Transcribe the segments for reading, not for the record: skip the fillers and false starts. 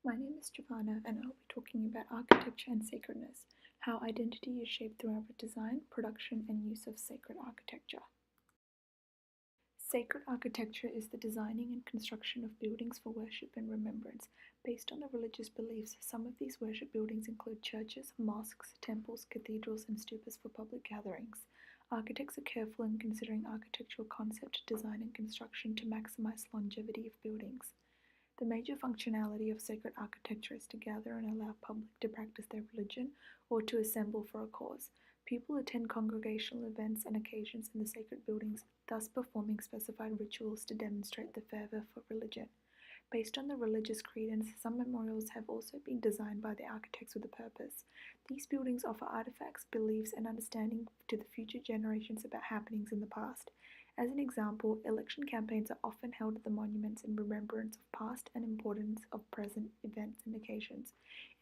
My name is Giovanna, and I'll be talking about architecture and sacredness, how identity is shaped through our design, production, and use of sacred architecture. Sacred architecture is the designing and construction of buildings for worship and remembrance. Based on the religious beliefs, some of these worship buildings include churches, mosques, temples, cathedrals, and stupas for public gatherings. Architects are careful in considering architectural concept, design, and construction to maximize longevity of buildings. The major functionality of sacred architecture is to gather and allow public to practice their religion or to assemble for a cause. People attend congregational events and occasions in the sacred buildings, thus performing specified rituals to demonstrate the fervor for religion. Based on the religious credence, some memorials have also been designed by the architects with a purpose. These buildings offer artifacts, beliefs, and understanding to the future generations about happenings in the past. As an example, election campaigns are often held at the monuments in remembrance of past and importance of present events and occasions.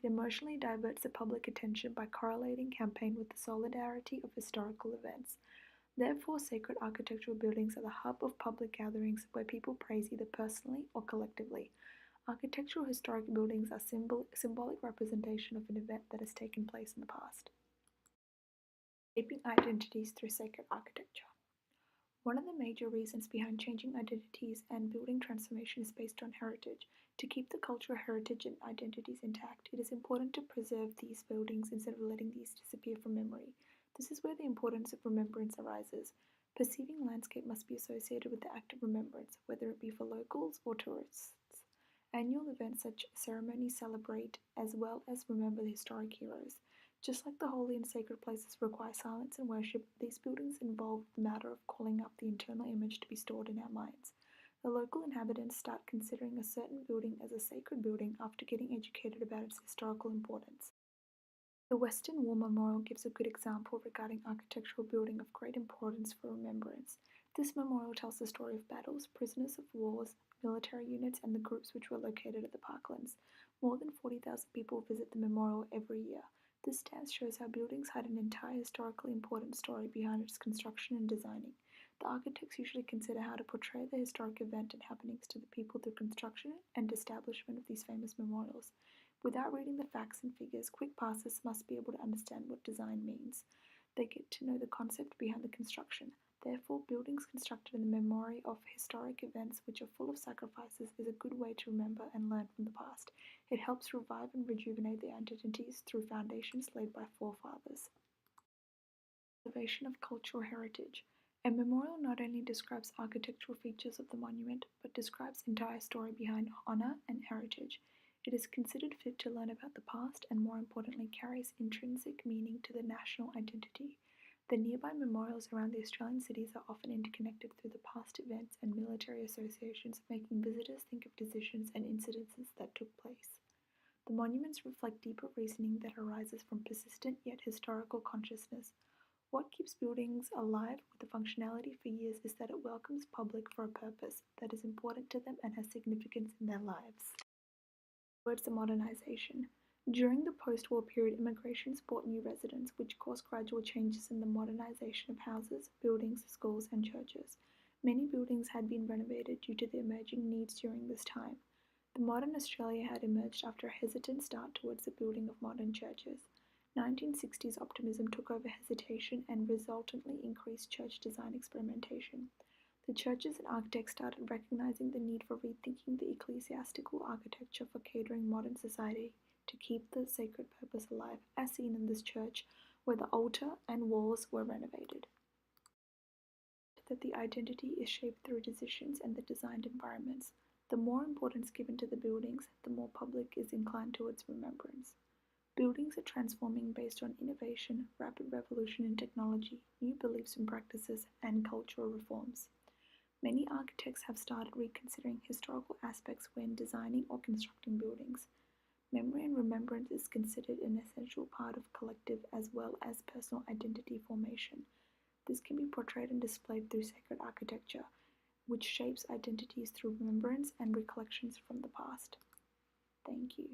It emotionally diverts the public attention by correlating campaign with the solidarity of historical events. Therefore, sacred architectural buildings are the hub of public gatherings where people praise either personally or collectively. Architectural historic buildings are symbolic representation of an event that has taken place in the past. Shaping identities through sacred architecture. One of the major reasons behind changing identities and building transformation is based on heritage. To keep the cultural heritage and identities intact, it is important to preserve these buildings instead of letting these disappear from memory. This is where the importance of remembrance arises. Perceiving landscape must be associated with the act of remembrance, whether it be for locals or tourists. Annual events such ceremonies celebrate as well as remember the historic heroes. Just like the holy and sacred places require silence and worship, these buildings involve the matter of calling up the internal image to be stored in our minds. The local inhabitants start considering a certain building as a sacred building after getting educated about its historical importance. The Western War Memorial gives a good example regarding architectural building of great importance for remembrance. This memorial tells the story of battles, prisoners of wars, military units, and the groups which were located at the parklands. More than 40,000 people visit the memorial every year. This dance shows how buildings had an entire historically important story behind its construction and designing. The architects usually consider how to portray the historic event and happenings to the people through construction and establishment of these famous memorials. Without reading the facts and figures, quick passers must be able to understand what design means. They get to know the concept behind the construction. Therefore, buildings constructed in the memory of historic events which are full of sacrifices is a good way to remember and learn from the past. It helps revive and rejuvenate the identities through foundations laid by forefathers. Preservation of cultural heritage. A memorial not only describes architectural features of the monument, but describes the entire story behind honor and heritage. It is considered fit to learn about the past and, more importantly, carries intrinsic meaning to the national identity. The nearby memorials around the Australian cities are often interconnected through the past events and military associations, making visitors think of decisions and incidences that took place. The monuments reflect deeper reasoning that arises from persistent yet historical consciousness. What keeps buildings alive with the functionality for years is that it welcomes public for a purpose that is important to them and has significance in their lives. Towards the modernization. During the post-war period, immigrations brought new residents, which caused gradual changes in the modernization of houses, buildings, schools, and churches. Many buildings had been renovated due to the emerging needs during this time. The modern Australia had emerged after a hesitant start towards the building of modern churches. 1960s optimism took over hesitation and resultantly increased church design experimentation. The churches and architects started recognizing the need for rethinking the ecclesiastical architecture for catering modern society to keep the sacred purpose alive, as seen in this church, where the altar and walls were renovated. That the identity is shaped through decisions and the designed environments. The more importance given to the buildings, the more public is inclined towards remembrance. Buildings are transforming based on innovation, rapid revolution in technology, new beliefs and practices, and cultural reforms. Many architects have started reconsidering historical aspects when designing or constructing buildings. Memory and remembrance is considered an essential part of collective as well as personal identity formation. This can be portrayed and displayed through sacred architecture, which shapes identities through remembrance and recollections from the past. Thank you.